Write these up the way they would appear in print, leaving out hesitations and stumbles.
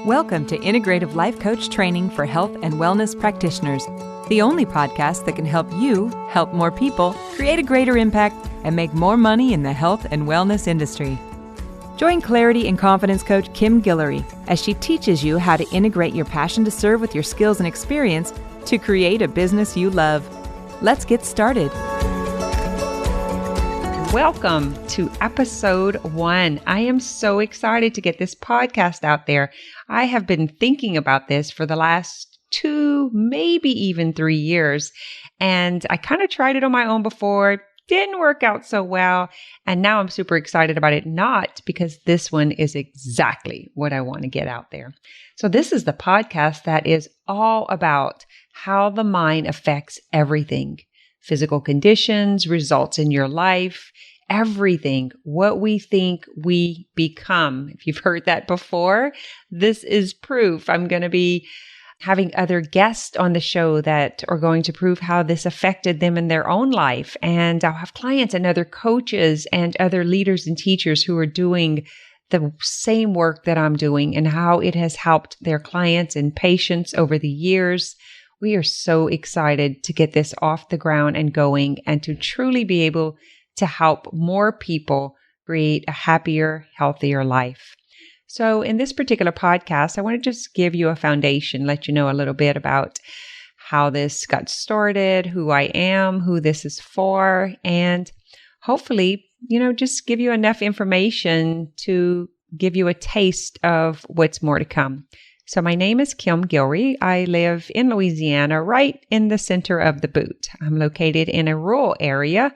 Welcome to Integrative Life Coach Training for Health and Wellness Practitioners, the only podcast that can help you help more people, create a greater impact, and make more money in the health and wellness industry. Join Clarity and Confidence Coach Kim Guillory as she teaches you how to integrate your passion to serve with your skills and experience to create a business you love. Let's get started. Welcome to episode 1. I am so excited to get this podcast out there. I have been thinking about this for the last 2, maybe even 3 years. And I kind of tried it on my own before. Didn't work out so well. And now I'm super excited about it, not because this one is exactly what I want to get out there. So this is the podcast that is all about how the mind affects everything. Physical conditions, results in your life, everything, what we think we become. If you've heard that before, this is proof. I'm going to be having other guests on the show that are going to prove how this affected them in their own life. And I'll have clients and other coaches and other leaders and teachers who are doing the same work that I'm doing and how it has helped their clients and patients over the years. We are so excited to get this off the ground and going and to truly be able to help more people create a happier, healthier life. So in this particular podcast, I want to just give you a foundation, let you know a little bit about how this got started, who I am, who this is for, and hopefully, just give you enough information to give you a taste of what's more to come. So my name is Kim Guillory. I live in Louisiana, right in the center of the boot. I'm located in a rural area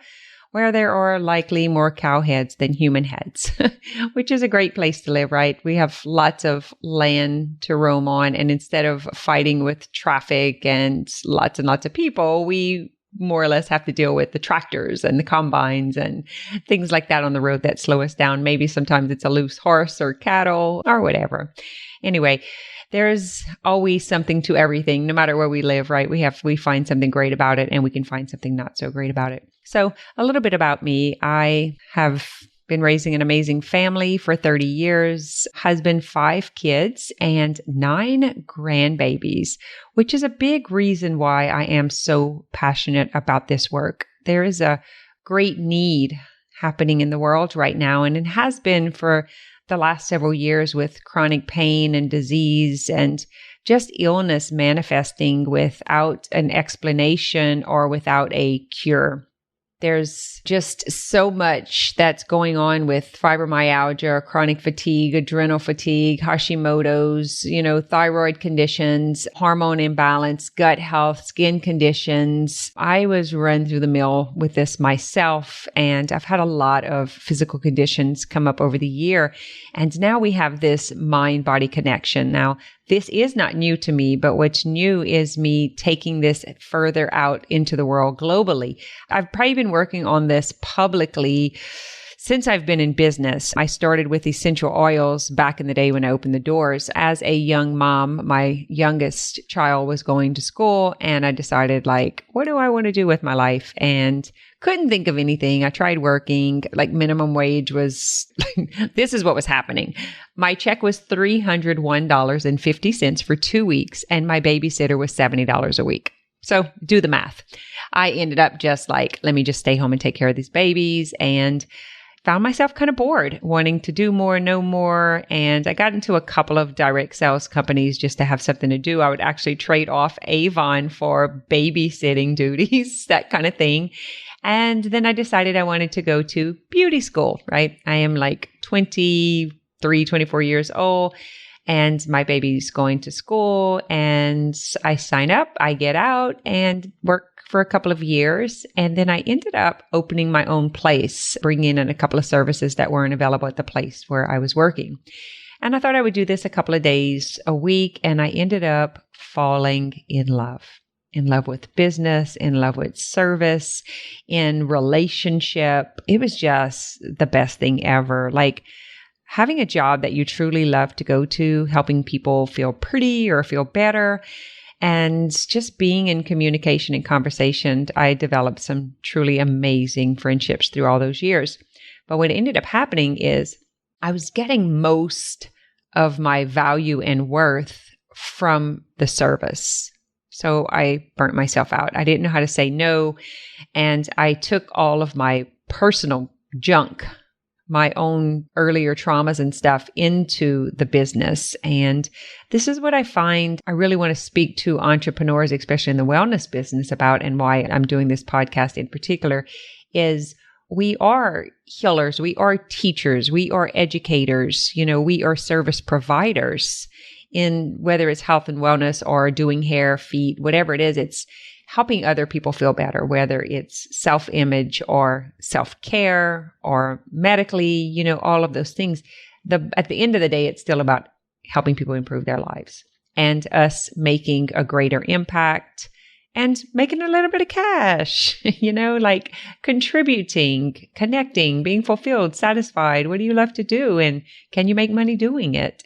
where there are likely more cow heads than human heads, which is a great place to live, right? We have lots of land to roam on. And instead of fighting with traffic and lots of people, we more or less have to deal with the tractors and the combines and things like that on the road that slow us down. Maybe sometimes it's a loose horse or cattle or whatever. Anyway, there's always something to everything, no matter where we live, right? We find something great about it and we can find something not so great about it. So a little bit about me. I have been raising an amazing family for 30 years, husband, 5 kids, and 9 grandbabies, which is a big reason why I am so passionate about this work. There is a great need happening in the world right now, and it has been for the last several years with chronic pain and disease and just illness manifesting without an explanation or without a cure. There's just so much that's going on with fibromyalgia, chronic fatigue, adrenal fatigue, Hashimoto's, thyroid conditions, hormone imbalance, gut health, skin conditions. I was run through the mill with this myself, and I've had a lot of physical conditions come up over the year. And now we have this mind-body connection. Now, this is not new to me, but what's new is me taking this further out into the world globally. I've probably been working on this publicly since I've been in business. I started with essential oils back in the day when I opened the doors. As a young mom, my youngest child was going to school, and I decided, what do I want to do with my life? And couldn't think of anything. I tried working, minimum wage was, this is what was happening. My check was $301.50 for 2 weeks, and my babysitter was $70 a week. So do the math. I ended up just let me just stay home and take care of these babies, and found myself kind of bored, wanting to do more, know more. And I got into a couple of direct sales companies just to have something to do. I would actually trade off Avon for babysitting duties, that kind of thing. And then I decided I wanted to go to beauty school, right? I am 23, 24 years old, and my baby's going to school, and I sign up, I get out and work for a couple of years. And then I ended up opening my own place, bringing in a couple of services that weren't available at the place where I was working. And I thought I would do this a couple of days a week. And I ended up falling in love with business, in love with service, in relationship. It was just the best thing ever. Having a job that you truly love to go to, helping people feel pretty or feel better, and just being in communication and conversation. I developed some truly amazing friendships through all those years. But what ended up happening is I was getting most of my value and worth from the service. So I burnt myself out. I didn't know how to say no. And I took all of my personal junk, my own earlier traumas and stuff into the business. And this is what I find I really want to speak to entrepreneurs, especially in the wellness business about, and why I'm doing this podcast in particular, is we are healers, we are teachers, we are educators, we are service providers in whether it's health and wellness or doing hair, feet, whatever it is, it's helping other people feel better, whether it's self-image or self-care or medically, all of those things. At the end of the day, it's still about helping people improve their lives and us making a greater impact and making a little bit of cash, like contributing, connecting, being fulfilled, satisfied. What do you love to do? And can you make money doing it?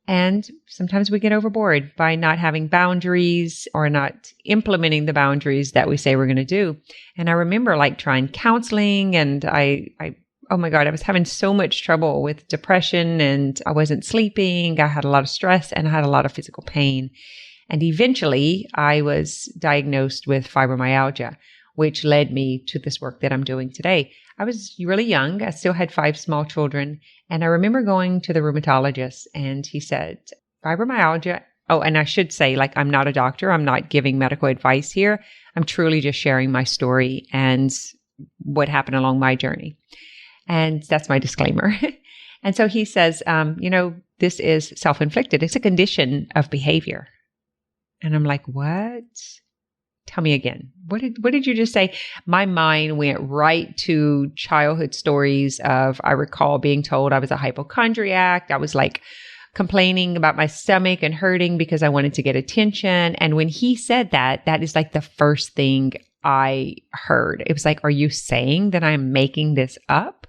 And sometimes we get overboard by not having boundaries or not implementing the boundaries that we say we're going to do. And I remember trying counseling, and oh my God, I was having so much trouble with depression, and I wasn't sleeping. I had a lot of stress and I had a lot of physical pain. And eventually I was diagnosed with fibromyalgia, which led me to this work that I'm doing today. I was really young. I still had 5 small children. And I remember going to the rheumatologist, and he said, fibromyalgia. Oh, and I should say, I'm not a doctor. I'm not giving medical advice here. I'm truly just sharing my story and what happened along my journey. And that's my disclaimer. And so he says, this is self-inflicted. It's a condition of behavior. And I'm like, what? Tell me again. What did you just say? My mind went right to childhood stories of, I recall being told I was a hypochondriac. I was complaining about my stomach and hurting because I wanted to get attention. And when he said that is the first thing I heard. It was are you saying that I'm making this up?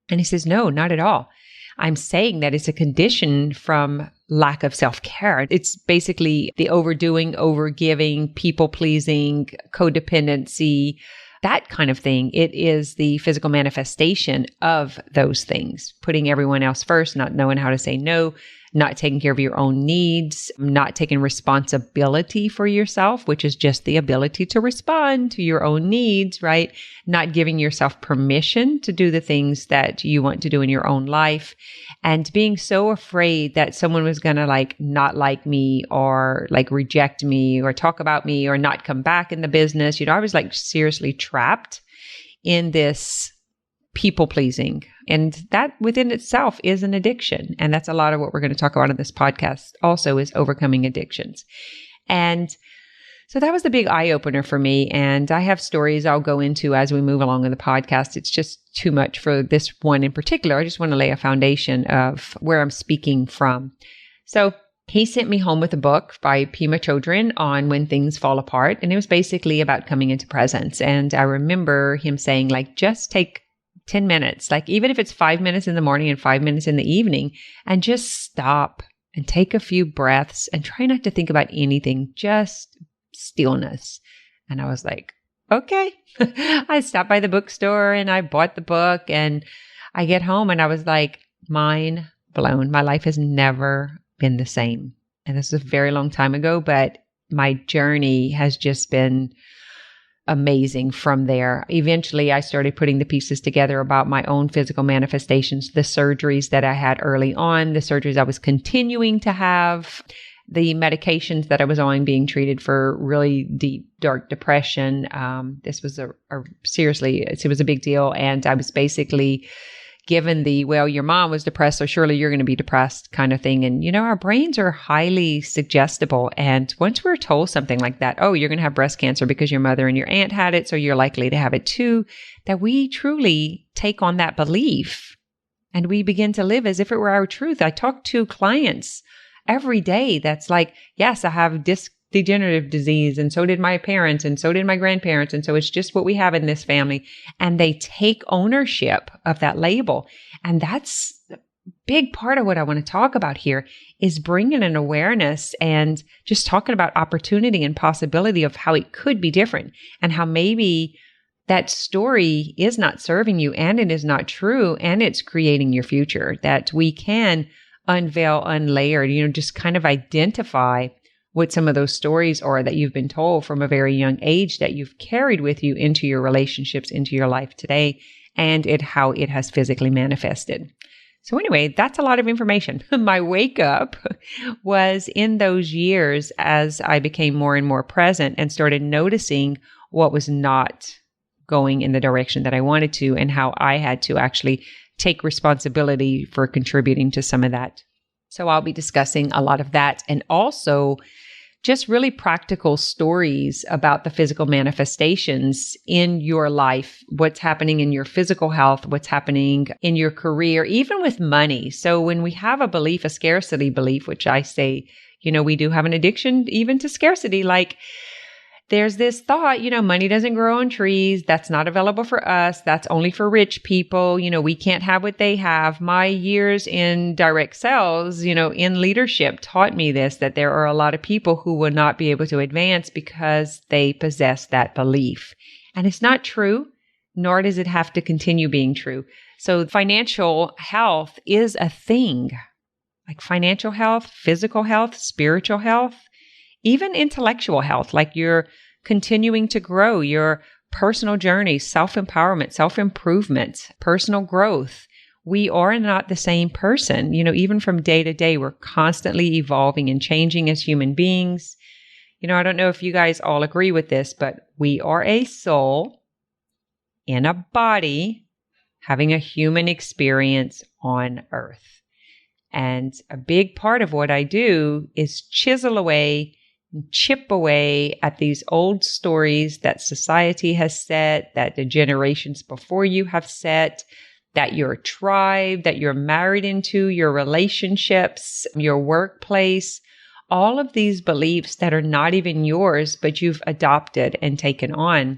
And he says, no, not at all. I'm saying that it's a condition from lack of self-care. It's basically the overdoing, overgiving, people-pleasing, codependency, that kind of thing. It is the physical manifestation of those things. Putting everyone else first, not knowing how to say no, not taking care of your own needs, not taking responsibility for yourself, which is just the ability to respond to your own needs, right? Not giving yourself permission to do the things that you want to do in your own life, and being so afraid that someone was going to not like me or reject me or talk about me or not come back in the business. I was seriously trapped in this people pleasing. And that within itself is an addiction. And that's a lot of what we're going to talk about in this podcast also, is overcoming addictions. And so that was the big eye opener for me. And I have stories I'll go into as we move along in the podcast. It's just too much for this one in particular. I just want to lay a foundation of where I'm speaking from. So he sent me home with a book by Pema Chodron on when things fall apart. And it was basically about coming into presence. And I remember him saying, just take 10 minutes, even if it's 5 minutes in the morning and 5 minutes in the evening, and just stop and take a few breaths and try not to think about anything, just stillness. And I was like, okay. I stopped by the bookstore and I bought the book, and I get home and I was mind blown. My life has never been the same. And this is a very long time ago, but my journey has just been amazing from there. Eventually, I started putting the pieces together about my own physical manifestations, the surgeries that I had early on, the surgeries I was continuing to have, the medications that I was on being treated for really deep, dark depression. This was seriously, it was a big deal. And I was basically given your mom was depressed, so surely you're going to be depressed kind of thing. And, our brains are highly suggestible. And once we're told something like that, oh, you're going to have breast cancer because your mother and your aunt had it, so you're likely to have it too, that we truly take on that belief and we begin to live as if it were our truth. I talk to clients every day that's yes, I have degenerative disease, and so did my parents, and so did my grandparents, and so it's just what we have in this family. And they take ownership of that label. And that's a big part of what I want to talk about here, is bringing an awareness and just talking about opportunity and possibility of how it could be different, and how maybe that story is not serving you and it is not true, and it's creating your future, that we can unveil, unlayered, just kind of identify what some of those stories are that you've been told from a very young age that you've carried with you into your relationships, into your life today, and how it has physically manifested. So anyway, that's a lot of information. My wake up was in those years as I became more and more present and started noticing what was not going in the direction that I wanted to, and how I had to actually take responsibility for contributing to some of that. So I'll be discussing a lot of that, and also just really practical stories about the physical manifestations in your life, what's happening in your physical health, what's happening in your career, even with money. So when we have a belief, a scarcity belief, which I say, we do have an addiction even to scarcity, like there's this thought, money doesn't grow on trees. That's not available for us. That's only for rich people. We can't have what they have. My years in direct sales, in leadership taught me this, that there are a lot of people who will not be able to advance because they possess that belief. And it's not true, nor does it have to continue being true. So financial health is a thing, like financial health, physical health, spiritual health, even intellectual health, like you're continuing to grow your personal journey, self-empowerment, self-improvement, personal growth. We are not the same person. Even from day to day, we're constantly evolving and changing as human beings. I don't know if you guys all agree with this, but we are a soul in a body having a human experience on earth. And a big part of what I do is chisel away, chip away at these old stories that society has set, that the generations before you have set, that your tribe, that you're married into, your relationships, your workplace, all of these beliefs that are not even yours, but you've adopted and taken on.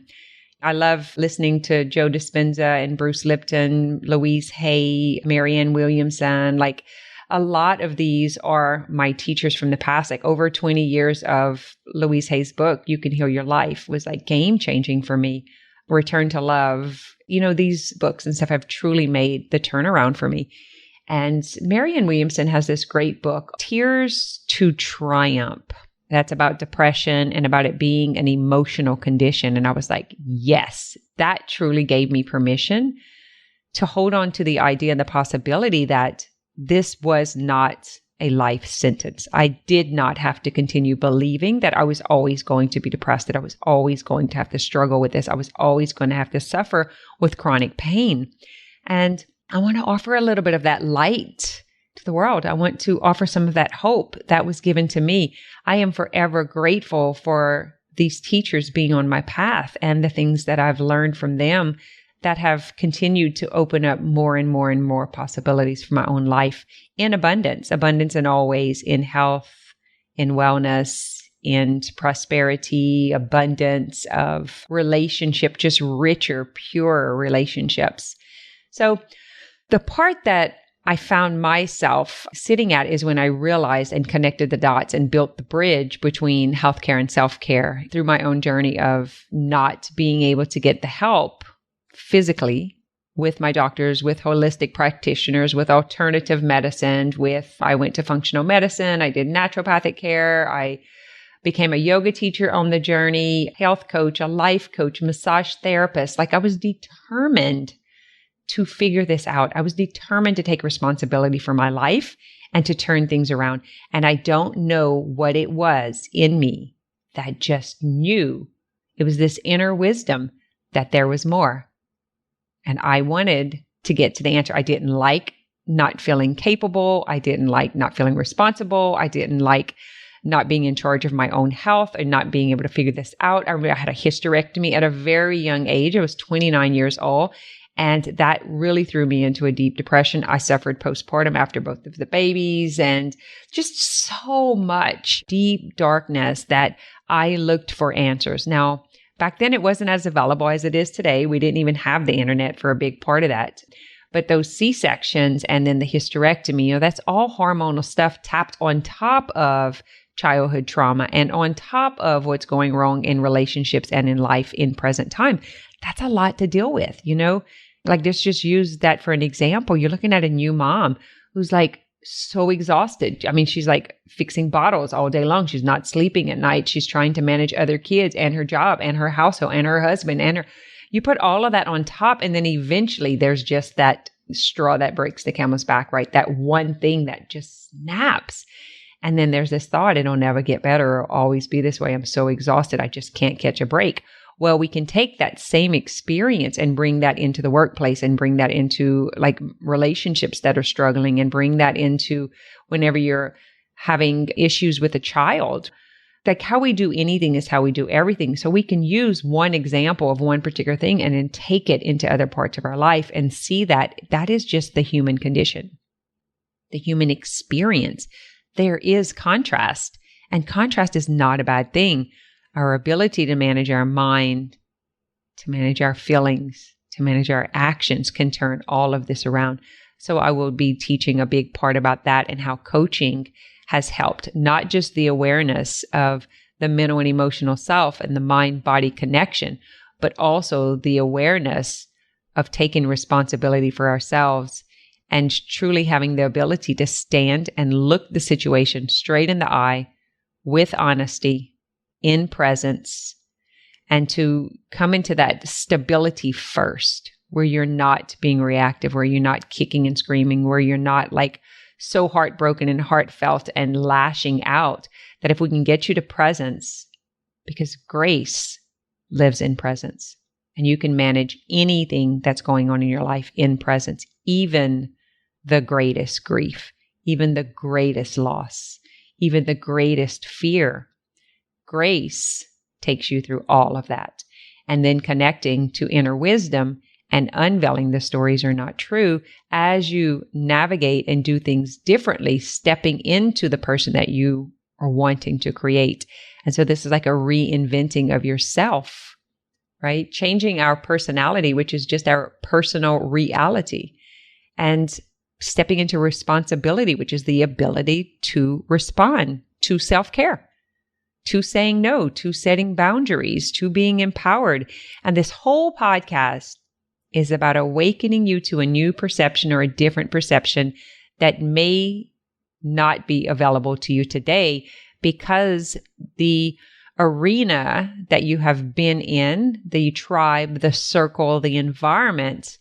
I love listening to Joe Dispenza and Bruce Lipton, Louise Hay, Marianne Williamson, like a lot of these are my teachers from the past. Like over 20 years of Louise Hay's book, You Can Heal Your Life, was like game changing for me. Return to Love. These books and stuff have truly made the turnaround for me. And Marianne Williamson has this great book, Tears to Triumph. That's about depression and about it being an emotional condition. And I was like, yes, that truly gave me permission to hold on to the idea and the possibility that this was not a life sentence. I did not have to continue believing that I was always going to be depressed, that I was always going to have to struggle with this. I was always going to have to suffer with chronic pain. And I want to offer a little bit of that light to the world. I want to offer some of that hope that was given to me. I am forever grateful for these teachers being on my path and the things that I've learned from them that have continued to open up more and more and more possibilities for my own life in abundance in all ways, in health, in wellness, in prosperity, abundance of relationship, just richer, purer relationships. So the part that I found myself sitting at is when I realized and connected the dots and built the bridge between healthcare and self-care through my own journey of not being able to get the help physically with my doctors, with holistic practitioners, with alternative medicine, I went to functional medicine, I did naturopathic care, I became a yoga teacher on the journey, health coach, a life coach, massage therapist. Like I was determined to figure this out. I was determined to take responsibility for my life and to turn things around. And I don't know what it was in me that just knew. It was this inner wisdom that there was more. And I wanted to get to the answer. I didn't like not feeling capable. I didn't like not feeling responsible. I didn't like not being in charge of my own health and not being able to figure this out. I had a hysterectomy at a very young age. I was 29 years old. And that really threw me into a deep depression. I suffered postpartum after both of the babies and just so much deep darkness that I looked for answers. Now, back then, it wasn't as available as it is today. We didn't even have the internet for a big part of that. But those C-sections and then the hysterectomy, that's all hormonal stuff tapped on top of childhood trauma and on top of what's going wrong in relationships and in life in present time. That's a lot to deal with, Like let's just use that for an example. You're looking at a new mom who's like so exhausted. I mean, she's like fixing bottles all day long. She's not sleeping at night. She's trying to manage other kids and her job and her household and her husband and her, you put all of that on top. And then eventually there's just that straw that breaks the camel's back, right? That one thing that just snaps. And then there's this thought, it'll never get better or always be this way. I'm so exhausted. I just can't catch a break. Well, we can take that same experience and bring that into the workplace and bring that into like relationships that are struggling and bring that into whenever you're having issues with a child. Like how we do anything is how we do everything. So we can use one example of one particular thing and then take it into other parts of our life and see that that is just the human condition, the human experience. There is contrast, and contrast is not a bad thing. Our ability to manage our mind, to manage our feelings, to manage our actions can turn all of this around. So I will be teaching a big part about that and how coaching has helped, not just the awareness of the mental and emotional self and the mind-body connection, but also the awareness of taking responsibility for ourselves and truly having the ability to stand and look the situation straight in the eye with honesty, in presence, and to come into that stability first, where you're not being reactive, where you're not kicking and screaming, where you're not like so heartbroken and heartfelt and lashing out, that if we can get you to presence, because grace lives in presence, and you can manage anything that's going on in your life in presence, even the greatest grief, even the greatest loss, even the greatest fear. Grace takes you through all of that. And then connecting to inner wisdom and unveiling the stories are not true as you navigate and do things differently, stepping into the person that you are wanting to create. And so this is like a reinventing of yourself, right? Changing our personality, which is just our personal reality, and stepping into responsibility, which is the ability to respond to self-care, to saying no, to setting boundaries, to being empowered. And this whole podcast is about awakening you to a new perception or a different perception that may not be available to you today because the arena that you have been in, the tribe, the circle, the environment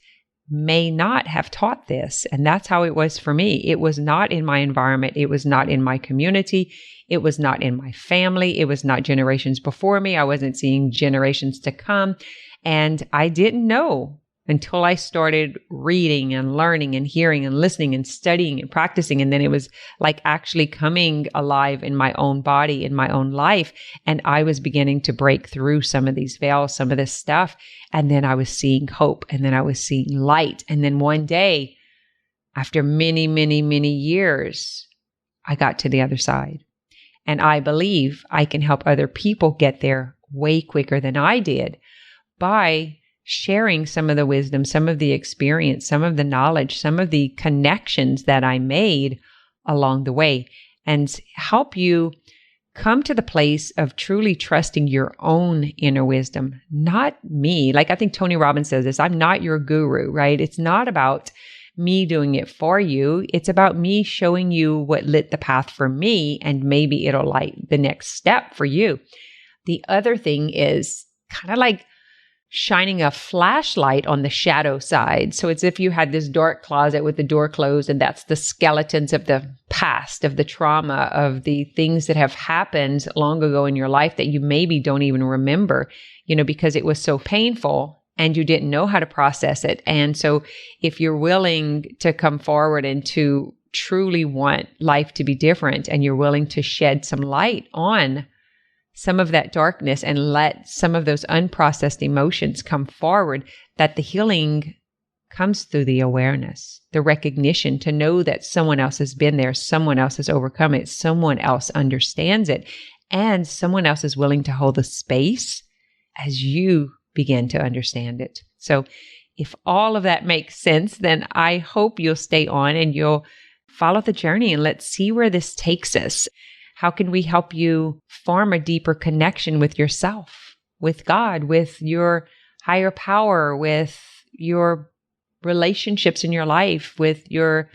may not have taught this. And that's how it was for me. It was not in my environment. It was not in my community. It was not in my family. It was not generations before me. I wasn't seeing generations to come. And I didn't know until I started reading and learning and hearing and listening and studying and practicing. And then it was like actually coming alive in my own body, in my own life. And I was beginning to break through some of these veils, some of this stuff. And then I was seeing hope, and then I was seeing light. And then one day, after many, many, many years, I got to the other side. And I believe I can help other people get there way quicker than I did by sharing some of the wisdom, some of the experience, some of the knowledge, some of the connections that I made along the way, and help you come to the place of truly trusting your own inner wisdom, not me. Like I think Tony Robbins says this, I'm not your guru, right? It's not about me doing it for you. It's about me showing you what lit the path for me, and maybe it'll light the next step for you. The other thing is kind of like shining a flashlight on the shadow side. So it's if you had this dark closet with the door closed, and that's the skeletons of the past, of the trauma, of the things that have happened long ago in your life that you maybe don't even remember, because it was so painful and you didn't know how to process it. And so if you're willing to come forward and to truly want life to be different, and you're willing to shed some light on some of that darkness and let some of those unprocessed emotions come forward, that the healing comes through the awareness, the recognition, to know that someone else has been there, someone else has overcome it, someone else understands it, and someone else is willing to hold the space as you begin to understand it. So if all of that makes sense, then I hope you'll stay on and you'll follow the journey, and let's see where this takes us. How can we help you form a deeper connection with yourself, with God, with your higher power, with your relationships in your life, with your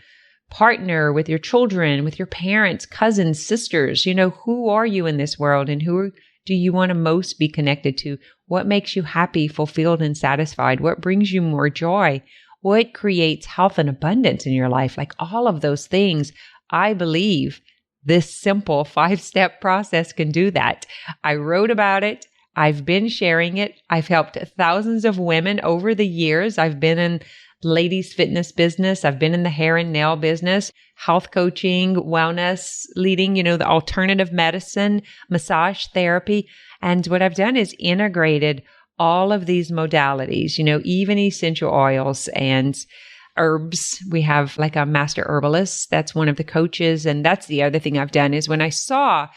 partner, with your children, with your parents, cousins, sisters. Who are you in this world, and who do you want to most be connected to? What makes you happy, fulfilled, and satisfied? What brings you more joy? What creates health and abundance in your life? Like all of those things, I believe this simple 5-step process can do that. I wrote about it. I've been sharing it. I've helped thousands of women over the years. I've been in ladies fitness business. I've been in the hair and nail business, health coaching, wellness, leading, the alternative medicine, massage therapy. And what I've done is integrated all of these modalities, even essential oils and herbs. We have like a master herbalist. That's one of the coaches. And that's the other thing I've done is when I saw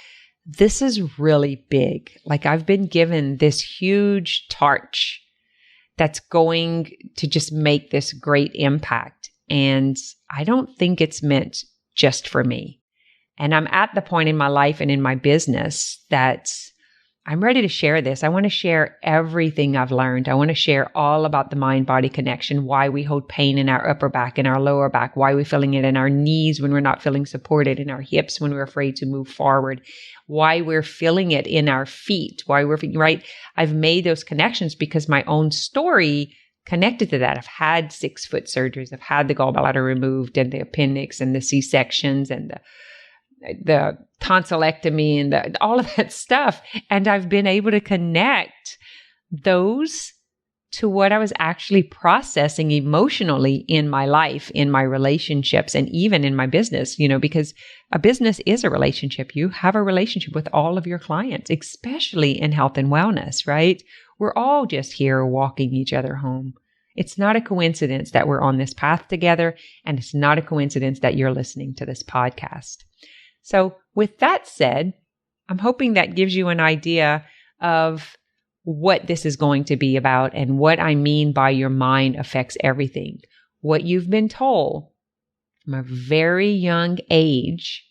this is really big, like I've been given this huge torch that's going to just make this great impact. And I don't think it's meant just for me. And I'm at the point in my life and in my business that I'm ready to share this. I want to share everything I've learned. I want to share all about the mind-body connection, why we hold pain in our upper back and our lower back, why we're feeling it in our knees when we're not feeling supported, in our hips when we're afraid to move forward, why we're feeling it in our feet, why we're feeling, right? I've made those connections because my own story connected to that. I've had 6-foot surgeries. I've had the gallbladder removed and the appendix and the C-sections and the tonsillectomy and all of that stuff. And I've been able to connect those to what I was actually processing emotionally in my life, in my relationships, and even in my business, because a business is a relationship. You have a relationship with all of your clients, especially in health and wellness, right? We're all just here walking each other home. It's not a coincidence that we're on this path together, and it's not a coincidence that you're listening to this podcast. So with that said, I'm hoping that gives you an idea of what this is going to be about and what I mean by your mind affects everything. What you've been told from a very young age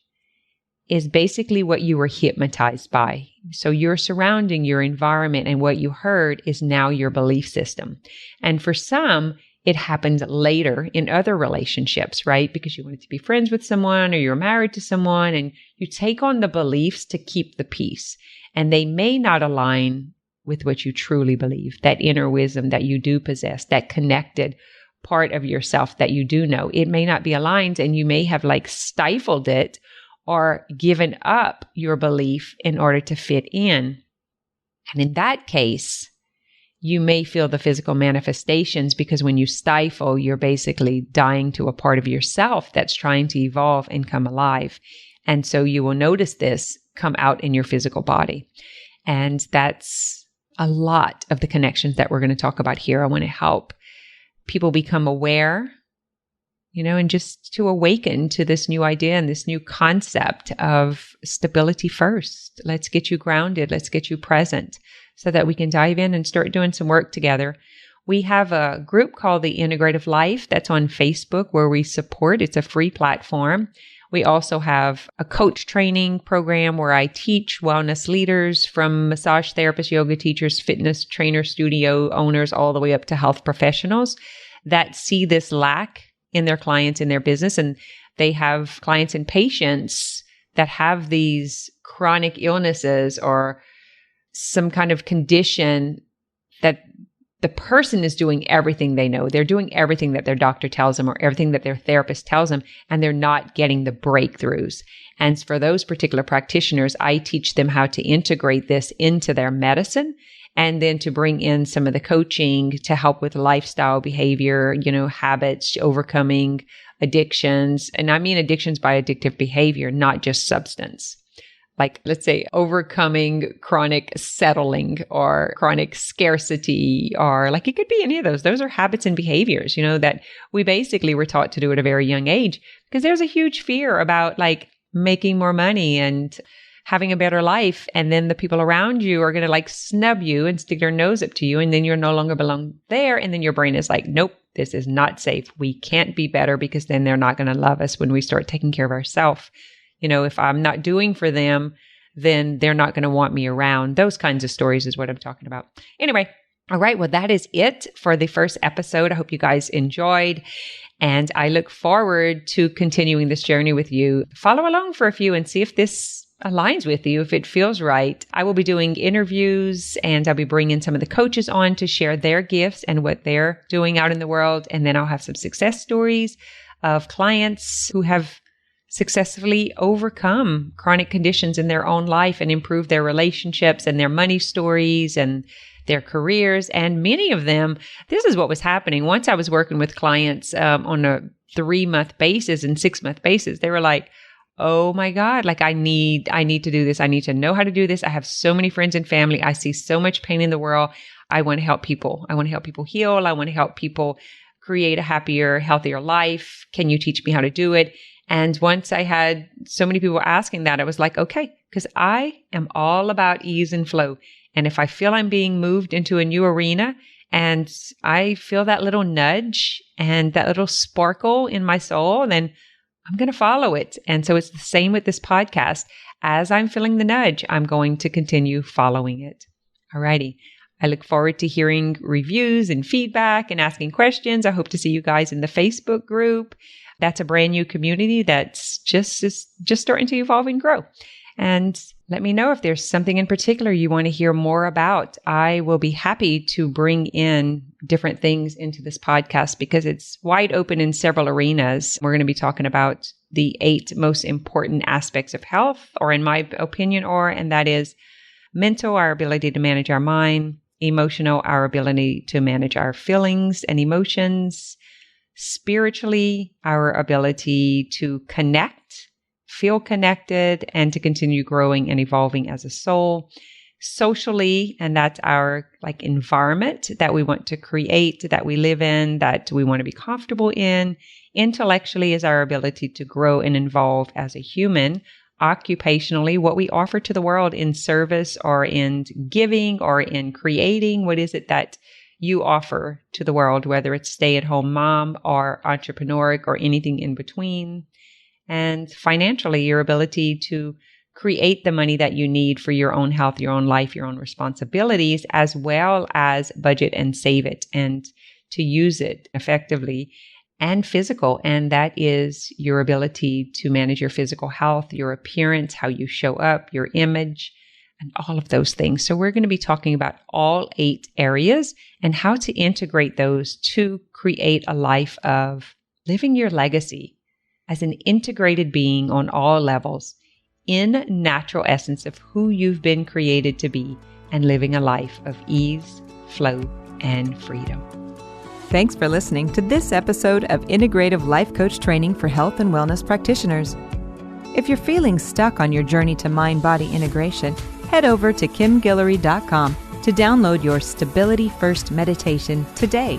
is basically what you were hypnotized by. So your surrounding, your environment, and what you heard is now your belief system. And for some, it happens later in other relationships, right? Because you wanted to be friends with someone or you're married to someone and you take on the beliefs to keep the peace. And they may not align with what you truly believe, that inner wisdom that you do possess, that connected part of yourself that you do know. It may not be aligned and you may have stifled it or given up your belief in order to fit in. And in that case, you may feel the physical manifestations because when you stifle, you're basically dying to a part of yourself that's trying to evolve and come alive. And so you will notice this come out in your physical body. And that's a lot of the connections that we're going to talk about here. I want to help people become aware, and just to awaken to this new idea and this new concept of stability first. Let's get you grounded. Let's get you present so that we can dive in and start doing some work together. We have a group called the Integrative Life that's on Facebook where we support. It's a free platform. We also have a coach training program where I teach wellness leaders from massage therapists, yoga teachers, fitness trainer, studio owners, all the way up to health professionals that see this lack in their clients, in their business. And they have clients and patients that have these chronic illnesses or some kind of condition that the person is doing everything they know. They're doing everything that their doctor tells them or everything that their therapist tells them, and they're not getting the breakthroughs. And for those particular practitioners, I teach them how to integrate this into their medicine and then to bring in some of the coaching to help with lifestyle behavior, habits, overcoming addictions. And I mean addictions by addictive behavior, not just substance. Like, let's say, overcoming chronic settling or chronic scarcity, or it could be any of those. Those are habits and behaviors, that we basically were taught to do at a very young age because there's a huge fear about making more money and having a better life. And then the people around you are going to snub you and stick their nose up to you. And then you're no longer belong there. And then your brain is like, nope, this is not safe. We can't be better because then they're not going to love us when we start taking care of ourselves. If I'm not doing for them, then they're not going to want me around. Those kinds of stories is what I'm talking about. Anyway, All right. Well, that is it for the first episode. I hope you guys enjoyed. And I look forward to continuing this journey with you. Follow along for a few and see if this aligns with you, if it feels right. I will be doing interviews and I'll be bringing some of the coaches on to share their gifts and what they're doing out in the world. And then I'll have some success stories of clients who have successfully overcome chronic conditions in their own life and improved their relationships and their money stories and their careers. And many of them, this is what was happening. Once I was working with clients on a 3-month basis and 6-month basis, they were like, oh my God, like I need to do this. I need to know how to do this. I have so many friends and family. I see so much pain in the world. I want to help people. I want to help people heal. I want to help people create a happier, healthier life. Can you teach me how to do it? And once I had so many people asking that, I was like, okay, because I am all about ease and flow. And if I feel I'm being moved into a new arena and I feel that little nudge and that little sparkle in my soul, then I'm going to follow it. And so it's the same with this podcast. As I'm feeling the nudge, I'm going to continue following it. Alrighty. I look forward to hearing reviews and feedback and asking questions. I hope to see you guys in the Facebook group. That's a brand new community that's just starting to evolve and grow. And let me know if there's something in particular you want to hear more about. I will be happy to bring in different things into this podcast because it's wide open in several arenas. We're going to be talking about the 8 most important aspects of health, or in my opinion, and that is mental, our ability to manage our mind; emotional, our ability to manage our feelings and emotions; spiritually, our ability to connect, feel connected, and to continue growing and evolving as a soul; socially, and that's our environment that we want to create, that we live in, that we want to be comfortable in; intellectually is our ability to grow and evolve as a human; occupationally, what we offer to the world in service or in giving or in creating. What is it that you offer to the world, whether it's stay-at-home mom or entrepreneur or anything in between? And financially, your ability to create the money that you need for your own health, your own life, your own responsibilities, as well as budget and save it and to use it effectively. And physical, and that is your ability to manage your physical health, your appearance, how you show up, your image, and all of those things. So we're going to be talking about all 8 areas and how to integrate those to create a life of living your legacy as an integrated being on all levels, in natural essence of who you've been created to be, and living a life of ease, flow, and freedom. Thanks for listening to this episode of Integrative Life Coach Training for Health and Wellness Practitioners. If you're feeling stuck on your journey to mind-body integration, head over to kimguillory.com to download your Stability First meditation today.